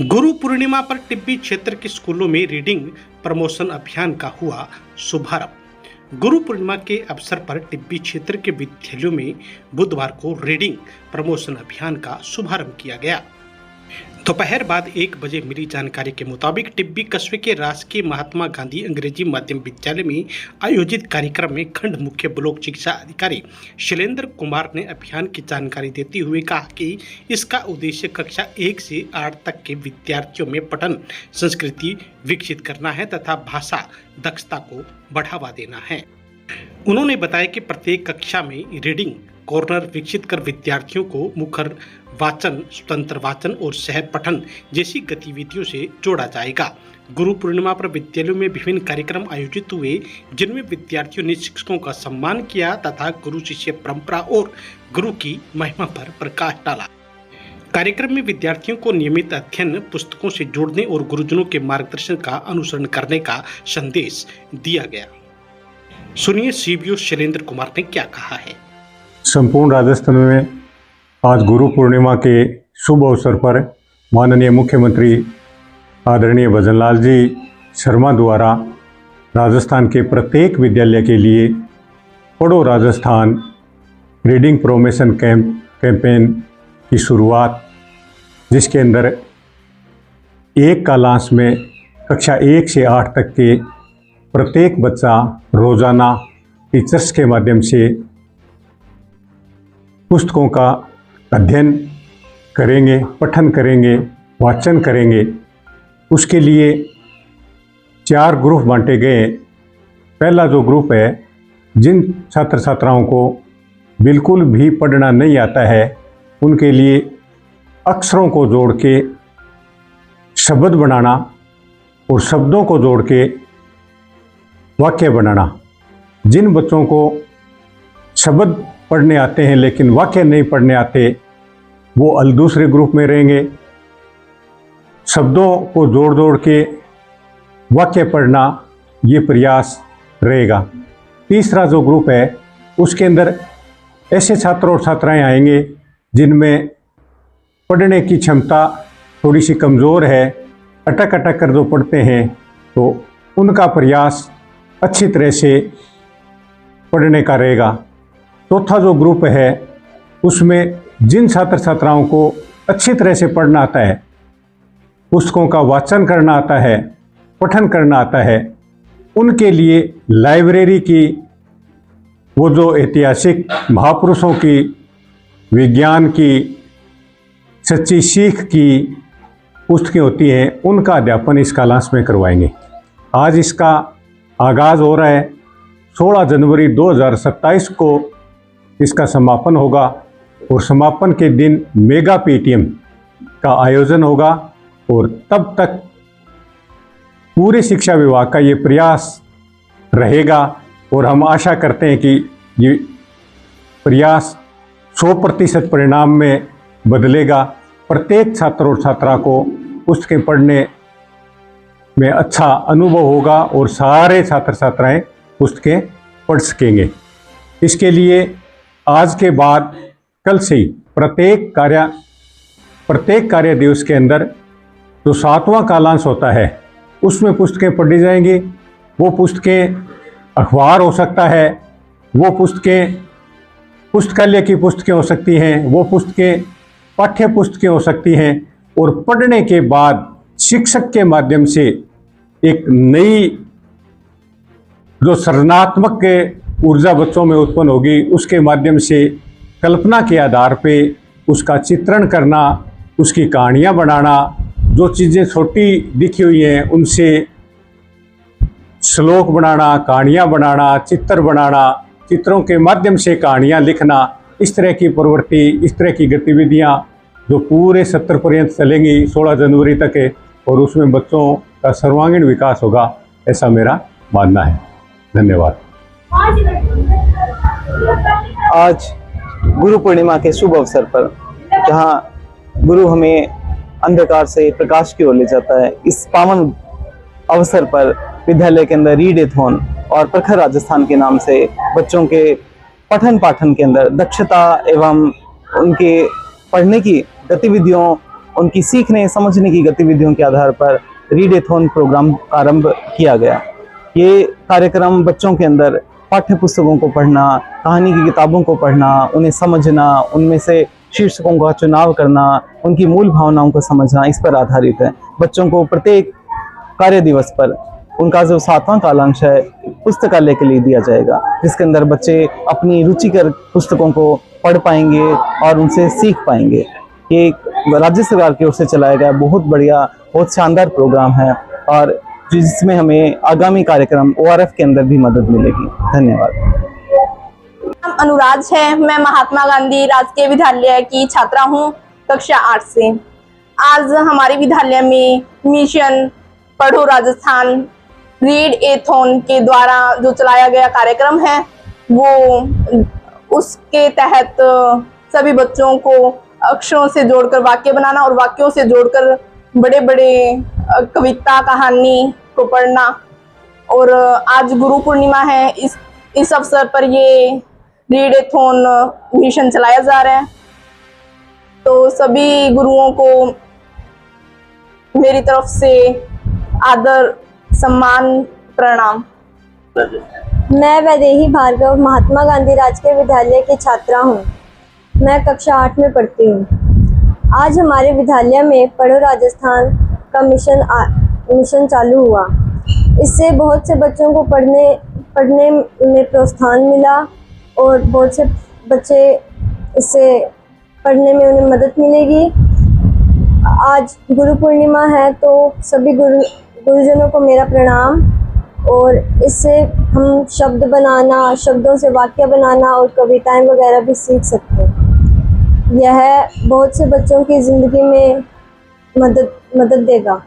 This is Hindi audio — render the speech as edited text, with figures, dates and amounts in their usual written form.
गुरु पूर्णिमा पर टिब्बी क्षेत्र के स्कूलों में रीडिंग प्रमोशन अभियान का हुआ शुभारंभ। गुरु पूर्णिमा के अवसर पर टिब्बी क्षेत्र के विद्यालयों में बुधवार को रीडिंग प्रमोशन अभियान का शुभारंभ किया गया। दोपहर बाद 1 बजे मिली जानकारी के मुताबिक टिब्बी कस्बे के राजकीय महात्मा गांधी अंग्रेजी माध्यम विद्यालय में आयोजित कार्यक्रम में खंड मुख्य ब्लॉक शिक्षा अधिकारी शैलेंद्र कुमार ने अभियान की जानकारी देते हुए कहा कि इसका उद्देश्य कक्षा 1 से 8 तक के विद्यार्थियों में पठन संस्कृति विकसित करना है तथा भाषा दक्षता को बढ़ावा देना है। उन्होंने बताया कि प्रत्येक कक्षा में रीडिंग कॉर्नर विकसित कर विद्यार्थियों को मुखर वाचन, स्वतंत्र वाचन और सहज पठन जैसी गतिविधियों से जोड़ा जाएगा। गुरु पूर्णिमा पर विद्यालयों में विभिन्न कार्यक्रम आयोजित हुए, जिनमें विद्यार्थियों ने शिक्षकों का सम्मान किया तथा गुरु शिष्य परंपरा और गुरु की महिमा पर प्रकाश डाला। कार्यक्रम में विद्यार्थियों को नियमित अध्ययन, पुस्तकों से जोड़ने और गुरुजनों के मार्गदर्शन का अनुसरण करने का संदेश दिया गया। सुनिए सीबीओ शैलेंद्र कुमार ने क्या कहा है। संपूर्ण राजस्थान में आज गुरु पूर्णिमा के शुभ अवसर पर माननीय मुख्यमंत्री आदरणीय भजनलाल जी शर्मा द्वारा राजस्थान के प्रत्येक विद्यालय के लिए पढ़ो राजस्थान रीडिंग प्रमोशन कैंपेन की शुरुआत, जिसके अंदर एक क्लास में कक्षा 1 से 8 तक के प्रत्येक बच्चा रोजाना टीचर्स के माध्यम से पुस्तकों का अध्ययन करेंगे, पठन करेंगे, वाचन करेंगे। उसके लिए 4 ग्रुप बांटे गए। पहला जो ग्रुप है, जिन छात्र छात्राओं को बिल्कुल भी पढ़ना नहीं आता है, उनके लिए अक्षरों को जोड़ के शब्द बनाना और शब्दों को जोड़ के वाक्य बनाना। जिन बच्चों को शब्द पढ़ने आते हैं लेकिन वाक्य नहीं पढ़ने आते, वो दूसरे ग्रुप में रहेंगे। शब्दों को जोड़ जोड़ के वाक्य पढ़ना, ये प्रयास रहेगा। तीसरा जो ग्रुप है, उसके अंदर ऐसे छात्र और छात्राएं आएंगे जिनमें पढ़ने की क्षमता थोड़ी सी कमज़ोर है, अटक अटक कर जो पढ़ते हैं, तो उनका प्रयास अच्छी तरह से पढ़ने का रहेगा। चौथा जो ग्रुप है, उसमें जिन छात्र छात्राओं को अच्छी तरह से पढ़ना आता है, पुस्तकों का वाचन करना आता है, पठन करना आता है, उनके लिए लाइब्रेरी की वो जो ऐतिहासिक महापुरुषों की, विज्ञान की, सच्ची सीख की पुस्तकें होती हैं, उनका अध्यापन इस क्लास में करवाएंगे। आज इसका आगाज़ हो रहा है। 16 जनवरी 2027 को इसका समापन होगा और समापन के दिन मेगा पीटीएम का आयोजन होगा और तब तक पूरे शिक्षा विभाग का ये प्रयास रहेगा और हम आशा करते हैं कि ये प्रयास 100% परिणाम में बदलेगा। प्रत्येक छात्र और छात्रा को पुस्तकें पढ़ने में अच्छा अनुभव होगा और सारे छात्र छात्राएं पुस्तकें पढ़ सकेंगे। इसके लिए आज के बाद कल से ही प्रत्येक कार्य दिवस के अंदर जो 7वां कालांश होता है, उसमें पुस्तकें पढ़ी जाएंगी। वो पुस्तकें अखबार हो सकता है, वो पुस्तकें पुस्तकालय की पुस्तकें हो सकती हैं, वो पुस्तकें पाठ्य पुस्तकें हो सकती हैं। और पढ़ने के बाद शिक्षक के माध्यम से एक नई जो सृजनात्मक ऊर्जा बच्चों में उत्पन्न होगी, उसके माध्यम से कल्पना के आधार पे उसका चित्रण करना, उसकी कहानियाँ बनाना, जो चीज़ें छोटी दिखी हुई हैं उनसे श्लोक बनाना, कहानियाँ बनाना, चित्र बनाना, चित्रों के माध्यम से कहानियाँ लिखना, इस तरह की प्रवृत्ति, इस तरह की गतिविधियाँ जो पूरे सत्र पर्यंत चलेंगी 16 जनवरी तक है, और उसमें बच्चों का सर्वांगीण विकास होगा, ऐसा मेरा मानना है। धन्यवाद। आज गुरु पूर्णिमा के शुभ अवसर पर, जहां गुरु हमें अंधकार से प्रकाश की ओर ले जाता है, इस पावन अवसर पर विद्यालय के अंदर रीड-ए-थॉन और प्रखर राजस्थान के नाम से बच्चों के पठन पाठन के अंदर दक्षता एवं उनके पढ़ने की गतिविधियों उनकी सीखने समझने की गतिविधियों के आधार पर रीडेथॉन प्रोग्राम आरंभ किया गया। ये कार्यक्रम बच्चों के अंदर पाठ्य पुस्तकों को पढ़ना, कहानी की किताबों को पढ़ना, उन्हें समझना, उनमें से शीर्षकों का चुनाव करना, उनकी मूल भावनाओं को समझना, इस पर आधारित है। बच्चों को प्रत्येक कार्य दिवस पर उनका जो 7वां कालांश है पुस्तकालय के लिए दिया जाएगा, जिसके अंदर बच्चे अपनी रुचिकर पुस्तकों को पढ़ पाएंगे और उनसे सीख पाएंगे। ये राज्य सरकार की ओर से चलाया गया बहुत बढ़िया, बहुत शानदार प्रोग्राम है और जिसमें हमें आगामी कार्यक्रम ORF के अंदर भी मदद मिलेगी। धन्यवाद। नाम अनुराज है। मैं महात्मा गांधी राजकीय विद्यालय की छात्रा हूँ, कक्षा 8 से। आज हमारे विद्यालय में मिशन पढ़ो राजस्थान रीड एथॉन के द्वारा जो चलाया गया कार्यक्रम है, वो उसके तहत सभी बच्चों को अक्षरों से जोड़कर वाक्य बनाना और वाक्यों से जोड़कर बड़े बड़े कविता कहानी को पढ़ना। और आज गुरु पूर्णिमा है, इस अवसर पर ये रीडेथॉन मिशन चलाया जा रहा है। तो सभी गुरुओं को मेरी तरफ से आदर सम्मान प्रणाम। मैं वैदेही भार्गव महात्मा गांधी राजकीय विद्यालय की छात्रा हूँ। मैं कक्षा 8 में पढ़ती हूँ। आज हमारे विद्यालय में पढ़ो राजस्थान का मिशन चालू हुआ। इससे बहुत से बच्चों को पढ़ने में प्रोत्साहन मिला और बहुत से बच्चे इससे पढ़ने में उन्हें मदद मिलेगी। आज गुरु पूर्णिमा है तो सभी गुरुजनों को मेरा प्रणाम। और इससे हम शब्द बनाना, शब्दों से वाक्य बनाना और कविताएं वगैरह भी सीख सकते हैं। यह बहुत से बच्चों की ज़िंदगी में मदद देगा।